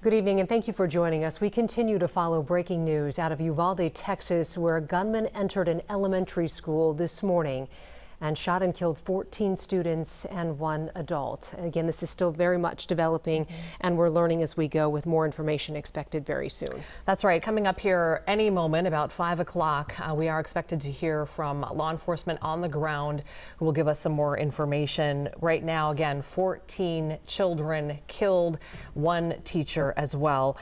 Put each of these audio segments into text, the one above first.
Good evening and thank you for joining us. We continue to follow breaking news out of Uvalde, Texas, where a gunman entered an elementary school this morning and shot and killed 14 students and 1 adult. Again, this is still very much developing and we're learning as we go, with more information expected very soon. That's right. Coming up here any moment, about 5 o'clock, we are expected to hear from law enforcement on the ground who will give us some more information. Right now, again, 14 children killed, 1 teacher as well.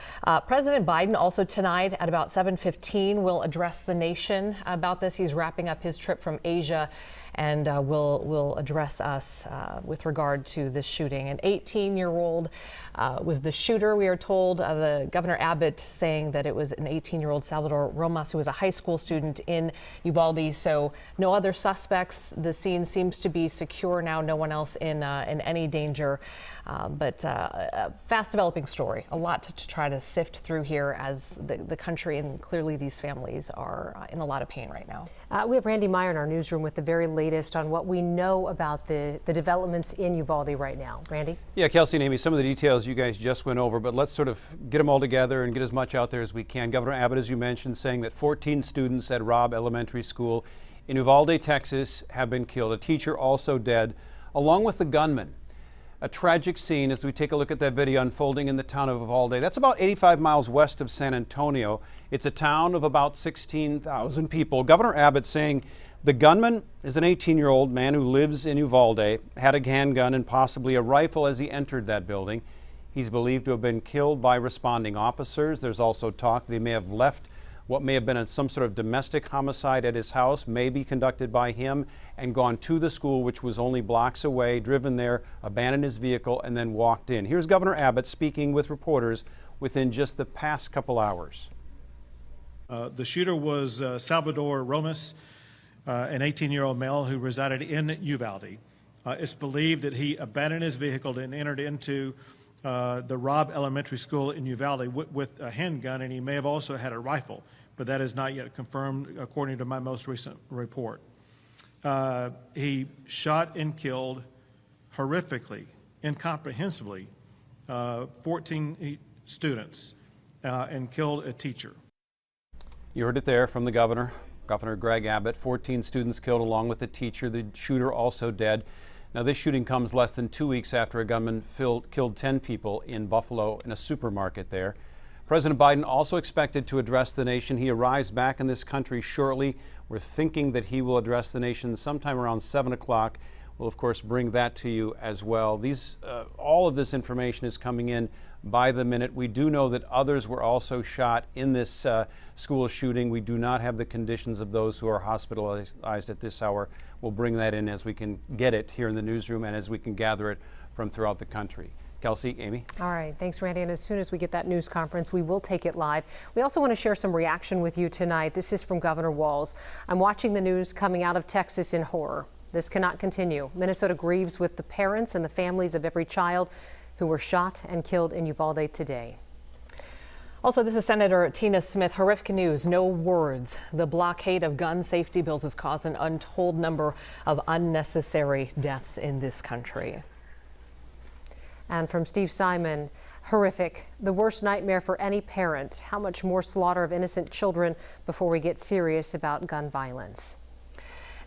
President Biden also tonight at about 7:15 will address the nation about this. He's wrapping up his trip from Asia and will address us with regard to this shooting. An 18-year-old was the shooter, we are told. The Governor Abbott saying that it was an 18-year-old Salvador Romas, who was a high school student in Uvalde. So no other suspects. The scene seems to be secure now. No one else in any danger. But a fast developing story. A lot to try to sift through here as the country and clearly these families are in a lot of pain right now. We have Randy Meyer in our newsroom with the very latest on what we know about the developments in Uvalde right now. Randy? Yeah, Kelsey and Amy, some of the details you guys just went over, but let's sort of get them all together and get as much out there as we can. Governor Abbott, as you mentioned, saying that 14 students at Robb Elementary School in Uvalde, Texas have been killed. A teacher also dead, along with the gunman. A tragic scene as we take a look at that video unfolding in the town of Uvalde. That's about 85 miles west of San Antonio. It's a town of about 16,000 people. Governor Abbott saying the gunman is an 18-year-old man who lives in Uvalde, had a handgun and possibly a rifle as he entered that building. He's believed to have been killed by responding officers. There's also talk that he may have left what may have been some sort of domestic homicide at his house, may be conducted by him, and gone to the school, which was only blocks away, driven there, abandoned his vehicle, and then walked in. Here's Governor Abbott speaking with reporters within just the past couple hours. The shooter was Salvador Romas, an 18-year-old male who resided in Uvalde. It's believed that he abandoned his vehicle and entered into the Robb Elementary School in Uvalde with a handgun, and he may have also had a rifle, but that is not yet confirmed according to my most recent report. He shot and killed horrifically, incomprehensibly, 14 students and killed a teacher. You heard it there from the governor, Governor Greg Abbott. 14 students killed along with the teacher, the shooter also dead. Now, this shooting comes less than 2 weeks after a gunman killed 10 people in Buffalo in a supermarket there. President Biden also expected to address the nation. He arrives back in this country shortly. We're thinking that he will address the nation sometime around 7 o'clock. We'll, of course, bring that to you as well. All of this information is coming in by the minute. We do know that others were also shot in this school shooting. We do not have the conditions of those who are hospitalized at this hour. We'll bring that in as we can get it here in the newsroom and as we can gather it from throughout the country. Kelsey, Amy? All right. Thanks, Randy. And as soon as we get that news conference, we will take it live. We also want to share some reaction with you tonight. This is from Governor Walz. I'm watching the news coming out of Texas in horror. This cannot continue. Minnesota grieves with the parents and the families of every child who were shot and killed in Uvalde today. Also, this is Senator Tina Smith. Horrific news, no words. The blockade of gun safety bills has caused an untold number of unnecessary deaths in this country. And from Steve Simon, horrific, the worst nightmare for any parent. How much more slaughter of innocent children before we get serious about gun violence?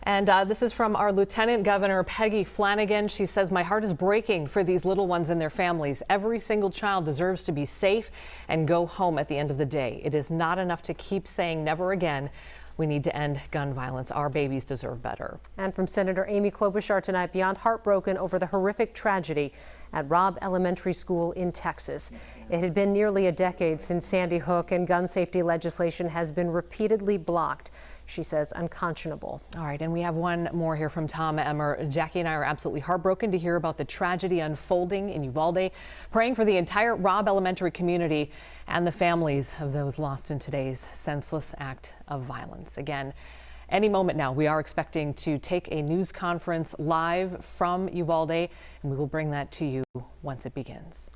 And this is from our Lieutenant Governor Peggy Flanagan. She says, my heart is breaking for these little ones and their families. Every single child deserves to be safe and go home at the end of the day. It is not enough to keep saying never again. We need to end gun violence. Our babies deserve better. And from Senator Amy Klobuchar tonight, beyond heartbroken over the horrific tragedy at Robb Elementary School in Texas. It had been nearly a decade since Sandy Hook, and gun safety legislation has been repeatedly blocked. She says unconscionable. All right, and we have one more here from Tom Emmer. Jackie and I are absolutely heartbroken to hear about the tragedy unfolding in Uvalde, praying for the entire Robb Elementary community and the families of those lost in today's senseless act of violence. Again, any moment now, we are expecting to take a news conference live from Uvalde, and we will bring that to you once it begins.